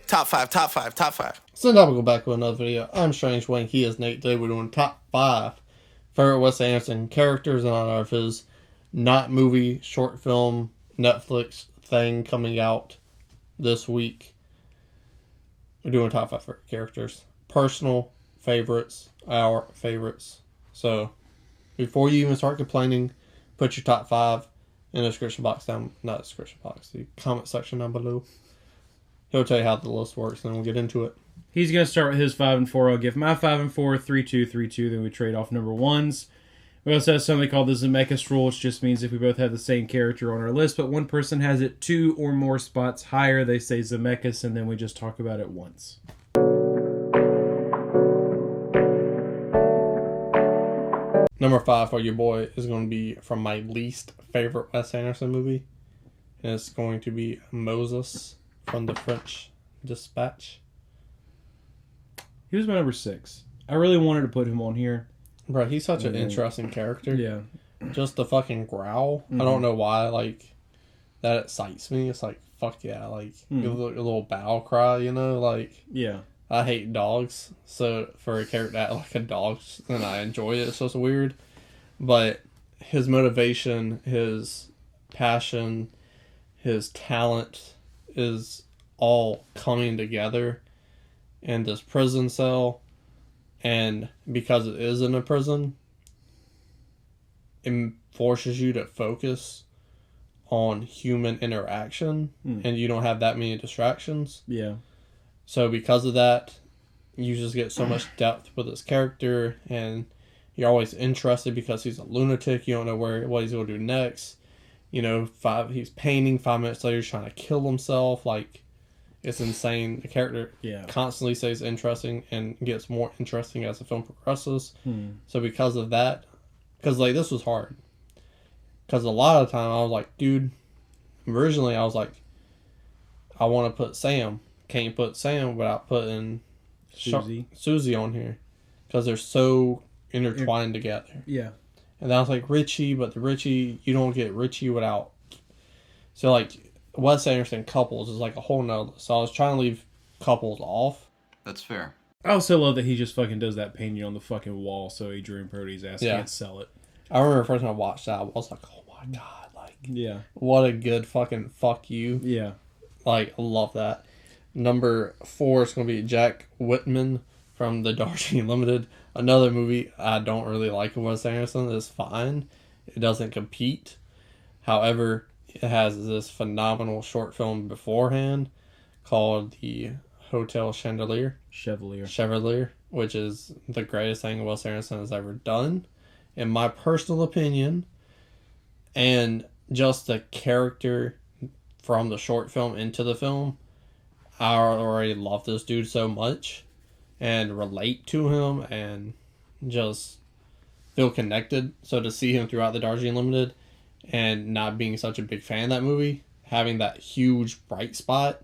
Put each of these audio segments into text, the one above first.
Top five, top five, top five. So now we'll go back with another video. I'm Strange Wang. He is Nate. Today we're doing top 5 favorite Wes Anderson characters in honor of his not movie, short film, Netflix thing coming out this week. We're doing top 5 favorite characters. Personal favorites, our favorites. So before you even start complaining, put your top 5 in the description box down, not description box, the comment section down below. He'll tell you how the list works, and then we'll get into it. He's going to start with his 5 and 4. I'll give my 5 and 4, 3-2, 3-2. Then we trade off number ones. We also have something called the Zemeckis rule, which just means if we both have the same character on our list, but one person has it 2 or more spots higher, they say Zemeckis, and then we just talk about it once. Number 5 for your boy is going to be from my least favorite Wes Anderson movie. And it's going to be Moses from the French Dispatch. He was my number 6. I really wanted to put him on here. Bro, he's such an interesting character. Yeah. Just the fucking growl. I don't know why, like, that excites me. It's like, fuck yeah, like, your little battle cry, you know? Like, yeah. I hate dogs, so for a character that like a dog, then I enjoy it. It's just weird. But his motivation, his passion, his talent is all coming together in this prison cell. And because it is in a prison, it forces you to focus on human interaction, and you don't have that many distractions. Yeah. So because of that, you just get so much depth with his character, and you're always interested because he's a lunatic. You don't know what he's going to do next. You know, he's painting. 5 minutes later, he's trying to kill himself. Like, it's insane. The character constantly stays interesting and gets more interesting as the film progresses. So because of that, because like this was hard. Because a lot of the time I was like, dude, originally I was like, I want to put Sam. Can't put Sam without putting Susie on here, because they're so intertwined together. Yeah. And I was like, Richie, but the Richie, you don't get Richie without. So like Wes Anderson couples is like a whole nother. So I was trying to leave couples off. That's fair. I also love that he just fucking does that painting on the fucking wall so Adrian Brody's ass can't sell it. I remember the first time I watched that, I was like, oh my god, like, yeah, what a good fucking fuck you. Yeah. Like, I love that. Number 4 is going to be Jack Whitman from The Darjeeling Limited. Another movie I don't really like of Wes Anderson. It's fine. It doesn't compete. However, it has this phenomenal short film beforehand called The Hotel Chevalier, which is the greatest thing Wes Anderson has ever done, in my personal opinion. And just the character from the short film into the film, I already love this dude so much and relate to him and just feel connected. So to see him throughout the Darjeeling Limited and not being such a big fan of that movie, having that huge bright spot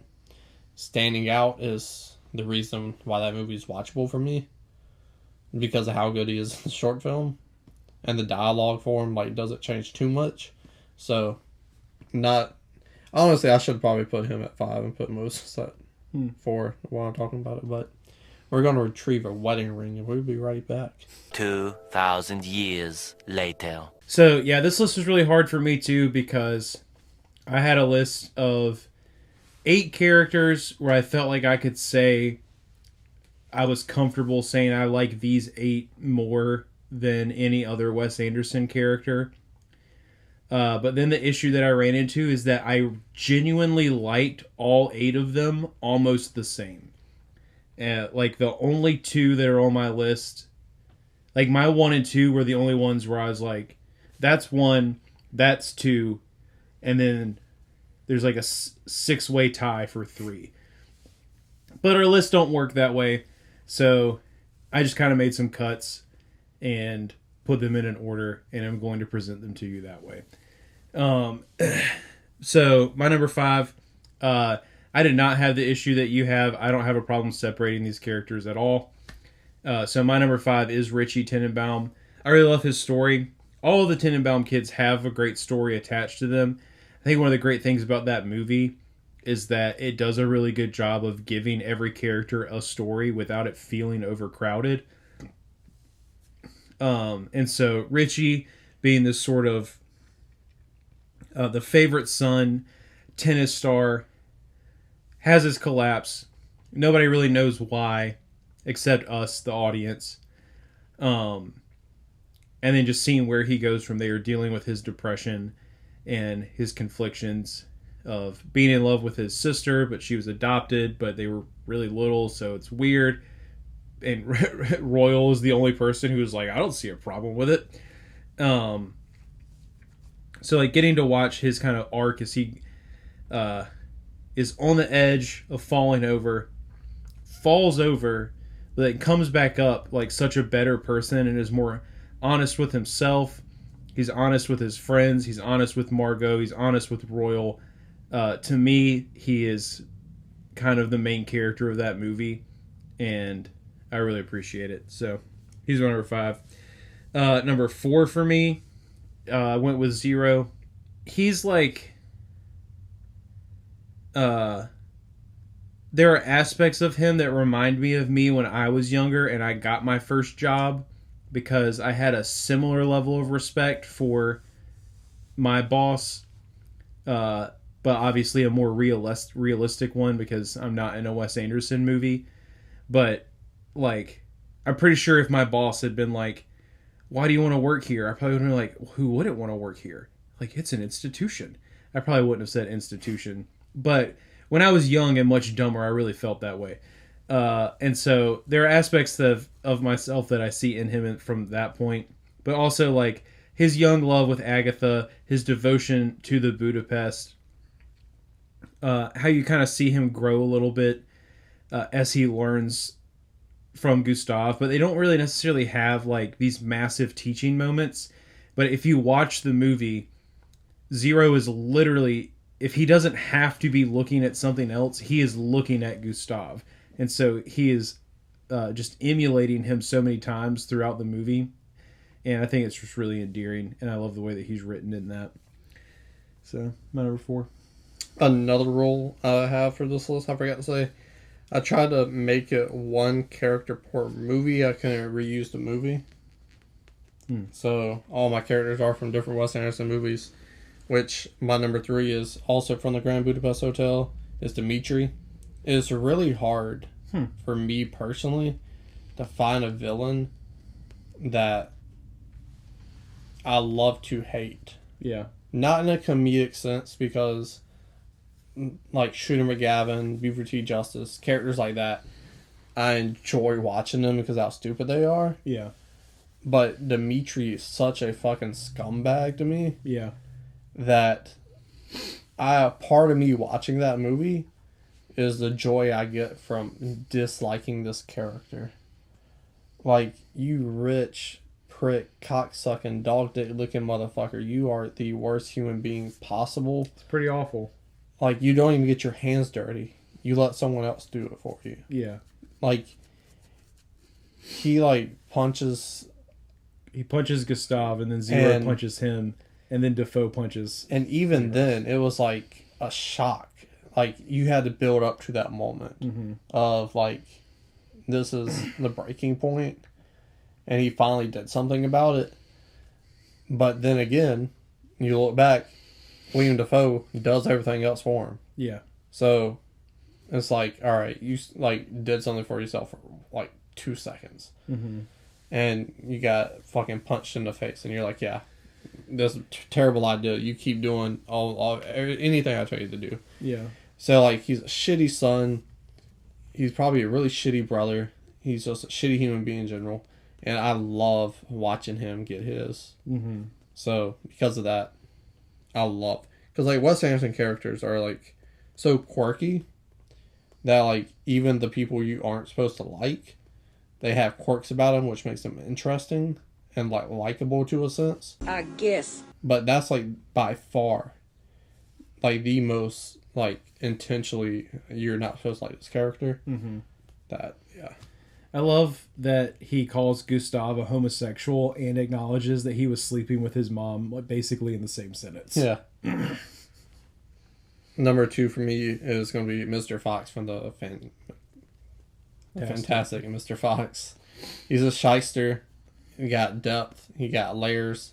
standing out is the reason why that movie is watchable for me, because of how good he is in the short film, and the dialogue for him like doesn't change too much. So honestly, I should probably put him at 5 and put Moses at 4 while I'm talking about it, but we're going to retrieve a wedding ring and we'll be right back. 2,000 years later. So, yeah, this list was really hard for me, too, because I had a list of 8 characters where I felt like I could say I was comfortable saying I like these 8 more than any other Wes Anderson character. But then the issue that I ran into is that I genuinely liked all 8 of them almost the same. Like, the only 2 that are on my list, like, my 1 and 2 were the only ones where I was like, that's 1, that's 2, and then there's like a 6-way tie for 3. But our lists don't work that way, so I just kind of made some cuts and put them in an order, and I'm going to present them to you that way. So my number 5, I did not have the issue that you have. I don't have a problem separating these characters at all. So my number 5 is Richie Tenenbaum. I really love his story. All of the Tenenbaum kids have a great story attached to them. I think one of the great things about that movie is that it does a really good job of giving every character a story without it feeling overcrowded. And so Richie being this sort of the favorite son, tennis star, has his collapse. Nobody really knows why, except us, the audience. And then just seeing where he goes from there, dealing with his depression and his conflictions of being in love with his sister, but she was adopted, but they were really little, so it's weird. And Royal is the only person who was like, I don't see a problem with it. So like getting to watch his kind of arc as he is on the edge of falls over, but then comes back up like such a better person and is more honest with himself. He's honest with his friends. He's honest with Margot. He's honest with Royal. To me, he is kind of the main character of that movie, and I really appreciate it. So he's my number 5. Number 4 for me, I went with Zero. He's like... there are aspects of him that remind me of me when I was younger and I got my first job, because I had a similar level of respect for my boss, but obviously a more realistic one because I'm not in a Wes Anderson movie. But like, I'm pretty sure if my boss had been like, why do you want to work here? I probably would have been like, who wouldn't want to work here? Like, it's an institution. I probably wouldn't have said institution. But when I was young and much dumber, I really felt that way. And so there are aspects of myself that I see in him from that point. But also, like, his young love with Agatha, his devotion to the Budapest, how you kind of see him grow a little bit as he learns from Gustav. But they don't really necessarily have, like, these massive teaching moments. But if you watch the movie, Zero is literally... if he doesn't have to be looking at something else, he is looking at Gustav. And so he is just emulating him so many times throughout the movie. And I think it's just really endearing. And I love the way that he's written in that. So, my number 4. Another rule I have for this list, I forgot to say, I tried to make it one character per movie. I couldn't reuse the movie. So, all my characters are from different Wes Anderson movies. Which my number 3 is also from the Grand Budapest Hotel, is Dimitri. It's really hard for me personally to find a villain that I love to hate. Yeah. Not in a comedic sense, because like Shooter McGavin, Buford T. Justice, characters like that, I enjoy watching them because how stupid they are. Yeah. But Dimitri is such a fucking scumbag to me. Yeah. That part of me watching that movie is the joy I get from disliking this character. Like, you rich prick, cocksucking, dog dick looking motherfucker, you are the worst human being possible. It's pretty awful. Like, you don't even get your hands dirty. You let someone else do it for you. Yeah. Like, he like punches... He punches Gustav, and then Zero punches him. And then Defoe punches. And even then, it was like a shock. Like, you had to build up to that moment of, like, this is the breaking point. And he finally did something about it. But then again, you look back, William Defoe does everything else for him. Yeah. So, it's like, all right, you, like, did something for yourself for, like, 2 seconds. And you got fucking punched in the face. And you're like, yeah. That's a terrible idea. You keep doing anything I tell you to do. Yeah. So, like, he's a shitty son. He's probably a really shitty brother. He's just a shitty human being in general. And I love watching him get his. So, because of that, I love... because, like, Wes Anderson characters are, like, so quirky that, like, even the people you aren't supposed to like, they have quirks about them, which makes them interesting and, like, likable to a sense. I guess. But that's, like, by far, like, the most, like, intentionally you're not supposed to like this character. That, yeah. I love that he calls Gustav a homosexual and acknowledges that he was sleeping with his mom, basically in the same sentence. Yeah. Number 2 for me is going to be Mr. Fox from the Fantastic Mr. Fox. He's a shyster. He got depth. He got layers.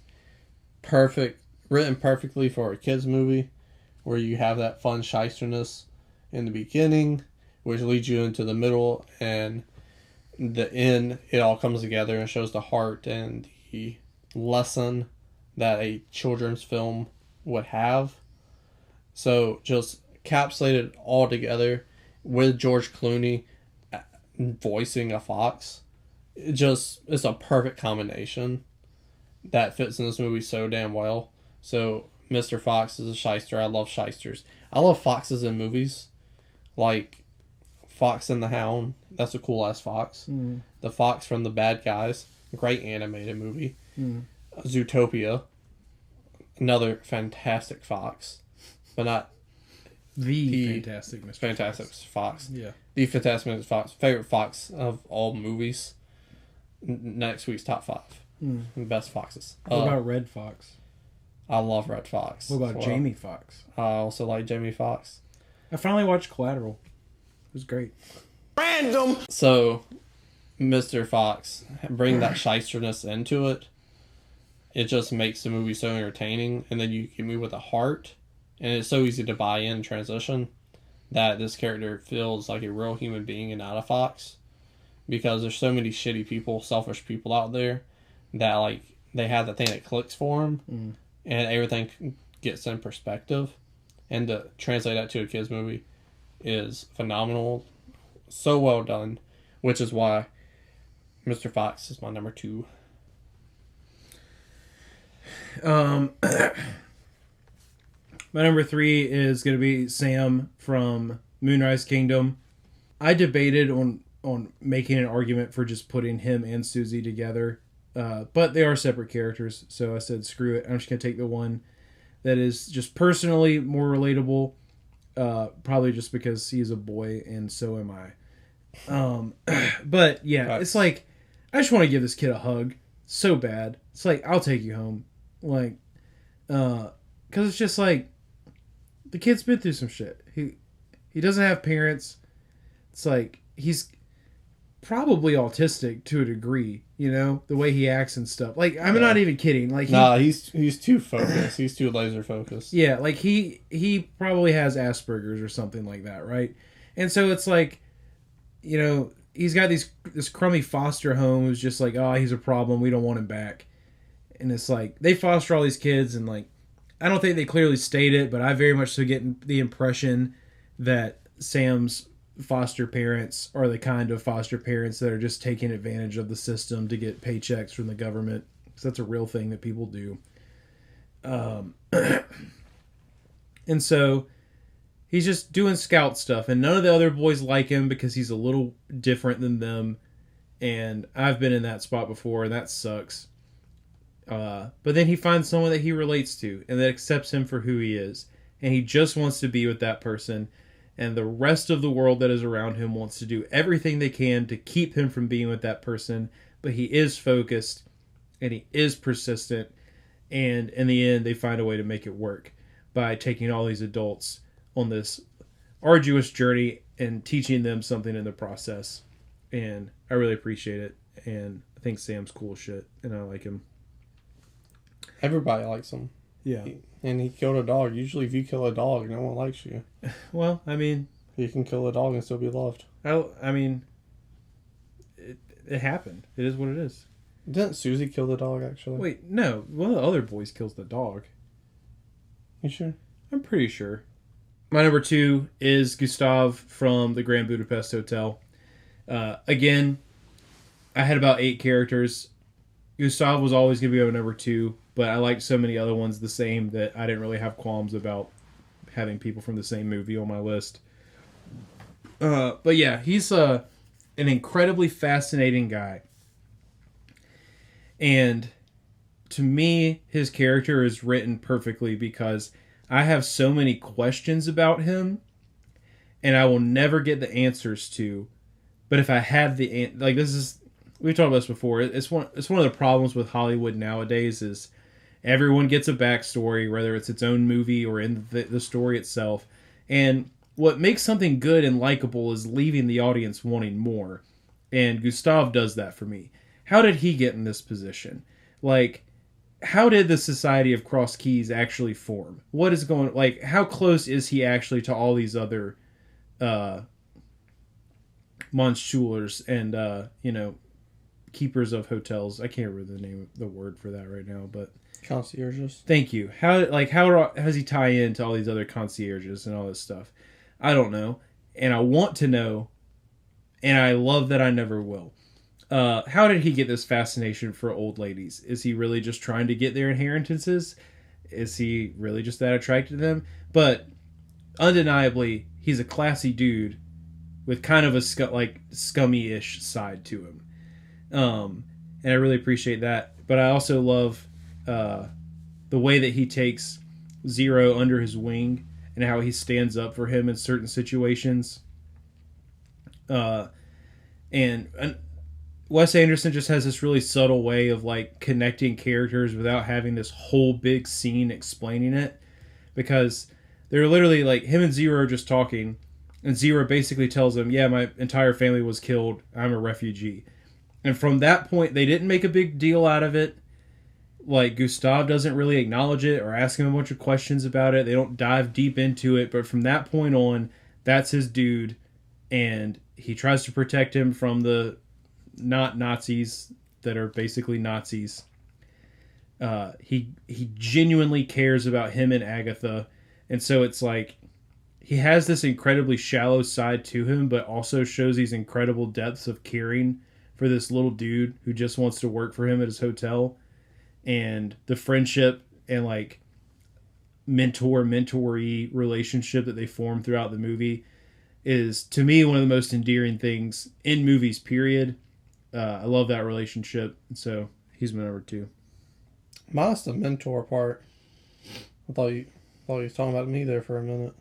Written perfectly for a kids movie, where you have that fun shysterness in the beginning, which leads you into the middle, and the end. It all comes together and shows the heart and the lesson that a children's film would have. So just encapsulated all together with George Clooney voicing a fox. It's a perfect combination that fits in this movie so damn well. So Mr. Fox is a shyster. I love shysters. I love foxes in movies, like Fox and the Hound. That's a cool ass fox. The Fox from The Bad Guys, great animated movie. Zootopia, another fantastic fox, but not the Fantastic Mr. Fantastic Fox. Yeah. The Fantastic Mr. Fox. Favorite fox of all movies. Next week's top 5. Best foxes. What about Red Fox? I love Red Fox. What about Jamie Foxx? I also like Jamie Foxx. I finally watched Collateral. It was great. Random. So, Mr. Fox, bring that shysterness into it. It just makes the movie so entertaining, and then you can move with a heart, and it's so easy to buy in and transition that this character feels like a real human being and not a fox, because there's so many shitty people, selfish people out there that like they have the thing that clicks for them, and everything gets in perspective, and to translate that to a kids movie is phenomenal, so well done, which is why Mr. Fox is my number 2. My number 3 is going to be Sam from Moonrise Kingdom. I debated on making an argument for just putting him and Susie together, but they are separate characters, so I said screw it. I'm just going to take the one that is just personally more relatable, probably just because he's a boy and so am I. But yeah, it's like I just want to give this kid a hug so bad. It's like, I'll take you home, like, because it's just like the kid's been through some shit. He doesn't have parents. It's like he's probably autistic to a degree, you know, the way he acts and stuff. Like, I'm not even kidding. Like, he's too focused. He's too laser focused. Yeah, like he probably has Asperger's or something like that, right? And so it's like, you know, he's got this crummy foster home who's just like, oh, he's a problem. We don't want him back. And it's like they foster all these kids, and like, I don't think they clearly state it, but I very much so get the impression that Sam's foster parents are the kind of foster parents that are just taking advantage of the system to get paychecks from the government, because that's a real thing that people do. And so he's just doing scout stuff, and none of the other boys like him because he's a little different than them, and I've been in that spot before, and that sucks. But then he finds someone that he relates to and that accepts him for who he is, and he just wants to be with that person, and the rest of the world that is around him wants to do everything they can to keep him from being with that person, but he is focused and he is persistent, and in the end they find a way to make it work by taking all these adults on this arduous journey and teaching them something in the process. And I really appreciate it, and I think Sam's cool as shit, and I like him. Everybody likes him. Yeah. And he killed a dog. Usually if you kill a dog, no one likes you. Well, I mean, You can kill a dog and still be loved. I mean, it happened. It is what it is. Didn't Susie kill the dog, actually? Wait, no. One of the other boys kills the dog. You sure? I'm pretty sure. My number 2 is Gustav from the Grand Budapest Hotel. Again, I had about 8 characters. Gustav was always going to be my number 2, but I liked so many other ones the same that I didn't really have qualms about having people from the same movie on my list. But yeah, he's an incredibly fascinating guy. And to me, his character is written perfectly because I have so many questions about him and I will never get the answers to. But if I had we've talked about this before. It's one of the problems with Hollywood nowadays is everyone gets a backstory, whether it's its own movie or in the story itself. And what makes something good and likable is leaving the audience wanting more. And Gustav does that for me. How did he get in this position? Like, how did the Society of Cross Keys actually form? What is going, like, how close is he actually to all these other Monschulers and, you know, keepers of hotels? I can't remember the name of the word for that right now, but Concierges. thank you. How does he tie into all these other concierges and all this stuff? I don't know, and I want to know, and I love that I never will. How did he get this fascination for old ladies? Is he really just trying to get their inheritances? Is he really just that attracted to them? But undeniably, he's a classy dude with kind of a scummy-ish side to him. And I really appreciate that. But I also love the way that he takes Zero under his wing and how he stands up for him in certain situations. And Wes Anderson just has this really subtle way of like connecting characters without having this whole big scene explaining it, because they're literally like him and Zero are just talking, and Zero basically tells him, yeah, my entire family was killed, I'm a refugee. And from that point, they didn't make a big deal out of it. Like, Gustav doesn't really acknowledge it or ask him a bunch of questions about it. They don't dive deep into it. But from that point on, that's his dude. And he tries to protect him from the not Nazis that are basically Nazis. He genuinely cares about him and Agatha. And so it's like, he has this incredibly shallow side to him, but also shows these incredible depths of caring for this little dude who just wants to work for him at his hotel. And the friendship and like mentor-mentoree relationship that they form throughout the movie is, to me, one of the most endearing things in movies, period. I love that relationship. So he's my number 2. Minus the mentor part. I thought you was talking about me there for a minute.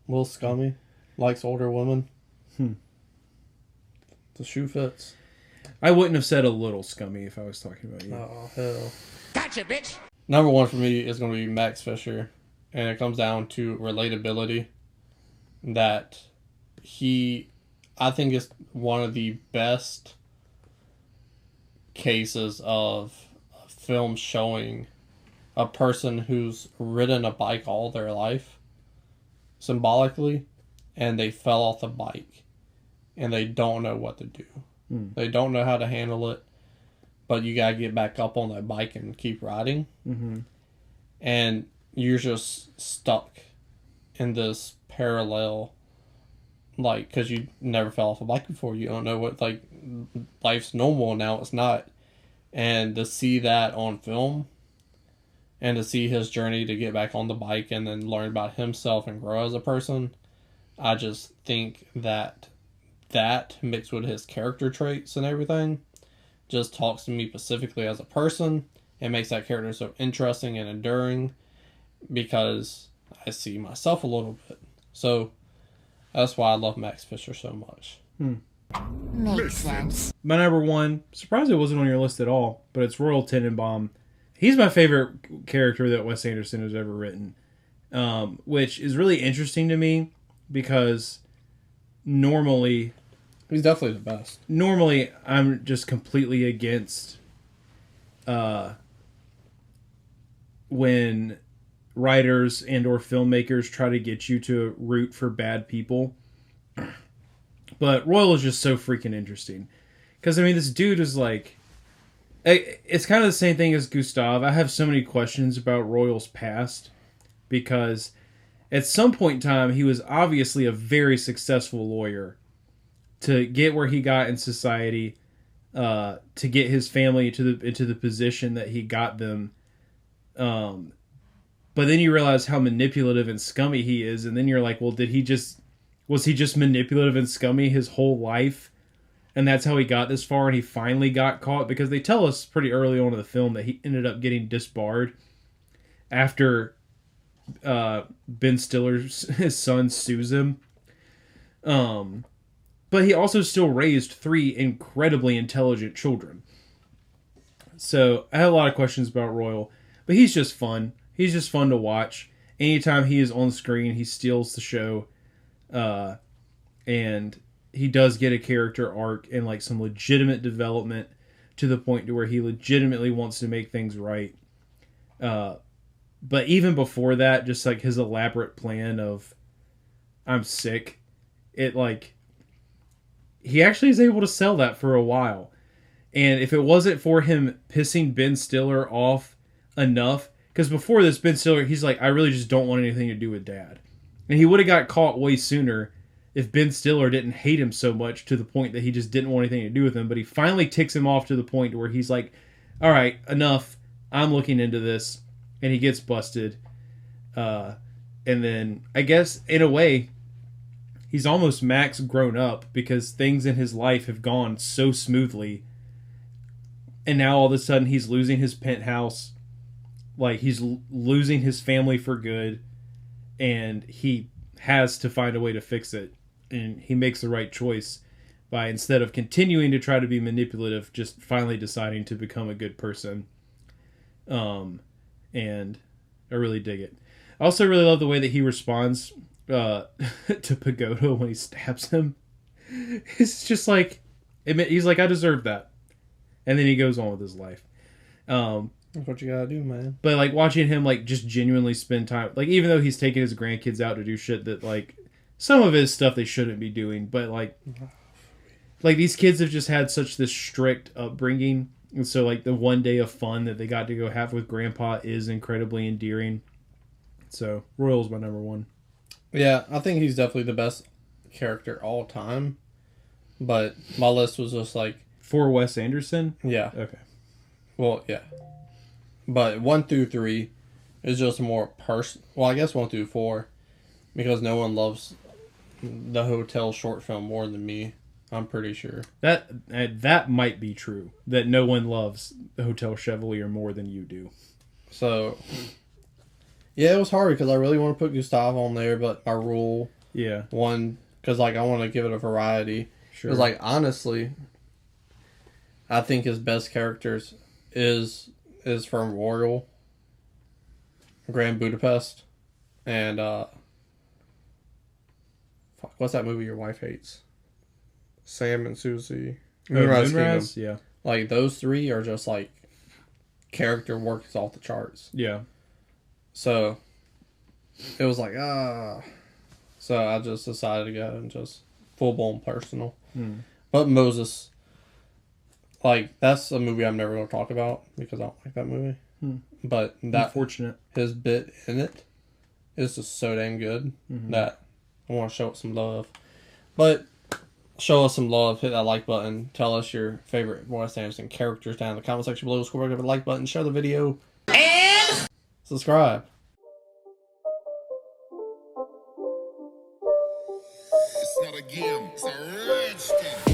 A little scummy. Likes older women. The shoe fits. I wouldn't have said a little scummy if I was talking about you. Oh, hell. Gotcha, bitch! Number 1 for me is going to be Max Fisher. And it comes down to relatability. That I think is one of the best cases of a film showing a person who's ridden a bike all their life, symbolically, and they fell off the bike. And they don't know what to do. They don't know how to handle it. But you gotta get back up on that bike and keep riding. Mm-hmm. And you're just stuck in this parallel, like, because you never fell off a bike before. You don't know what, like, life's normal, now it's not. And to see that on film, and to see his journey to get back on the bike and then learn about himself and grow as a person, I just think that mixed with his character traits and everything just talks to me specifically as a person. It makes that character so interesting and enduring because I see myself a little bit. So that's why I love Max Fisher so much. Makes sense. My number 1, surprised it wasn't on your list at all, but it's Royal Tenenbaum. He's my favorite character that Wes Anderson has ever written, which is really interesting to me because normally... He's definitely the best. Normally, I'm just completely against when writers and or filmmakers try to get you to root for bad people. But Royal is just so freaking interesting. Because, I mean, this dude is like... It's kind of the same thing as Gustav. I have so many questions about Royal's past. Because at some point in time, he was obviously a very successful lawyer. To get where he got in society, to get his family into the position that he got them. But then you realize how manipulative and scummy he is, and then you're like, well, was he just manipulative and scummy his whole life? And that's how he got this far, and he finally got caught? Because they tell us pretty early on in the film that he ended up getting disbarred after Ben Stiller's his son sues him. But he also still raised 3 incredibly intelligent children. So I have a lot of questions about Royal, but he's just fun. He's just fun to watch. Anytime he is on screen, he steals the show. And he does get a character arc and like some legitimate development to the point to where he legitimately wants to make things right. But even before that, just like his elaborate plan of I'm sick, it like he actually is able to sell that for a while. And if it wasn't for him pissing Ben Stiller off enough, because before this, Ben Stiller, he's like, I really just don't want anything to do with Dad. And he would have got caught way sooner if Ben Stiller didn't hate him so much to the point that he just didn't want anything to do with him. But he finally ticks him off to the point where he's like, all right, enough. I'm looking into this. And he gets busted. And then, I guess, in a way, he's almost Max grown up because things in his life have gone so smoothly. And now all of a sudden he's losing his penthouse. Like, he's losing his family for good. And he has to find a way to fix it. And he makes the right choice by, instead of continuing to try to be manipulative, just finally deciding to become a good person. And I really dig it. I also really love the way that he responds to Pagoda when he stabs him. It's just like, he's like, I deserve that. And then he goes on with his life. That's what you gotta do, man. But like watching him like just genuinely spend time, like even though he's taking his grandkids out to do shit that like some of his stuff they shouldn't be doing, but like these kids have just had such this strict upbringing, and so like the one day of fun that they got to go have with Grandpa is incredibly endearing. So Royal's my number one. Yeah, I think he's definitely the best character all time. But my list was just like, For Wes Anderson? yeah. Okay. Well, yeah. But 1 through 3 is just more well, I guess 1 through 4, because no one loves the hotel short film more than me. I'm pretty sure. That might be true. That no one loves the Hotel Chevalier more than you do. So, yeah, it was hard because I really want to put Gustav on there, but my rule, Yeah. one, because like I want to give it a variety. Sure. Because like honestly, I think his best characters is from Royal, Grand Budapest, and fuck, what's that movie your wife hates? Sam and Susie. Moonrise Kingdom. Moonrise? Yeah. Like those three are just like character work is off the charts. Yeah. So it was like so I just decided to go and just full blown personal. But Moses, like that's a movie I'm never going to talk about because I don't like that movie. But that Unfortunate. his bit in it is just so damn good that I want to show it some love. But show us some love, hit that like button, tell us your favorite Wes Anderson characters down in the comment section below, score give it a like button, share the video, and subscribe. It's not a game, it's a rich thing.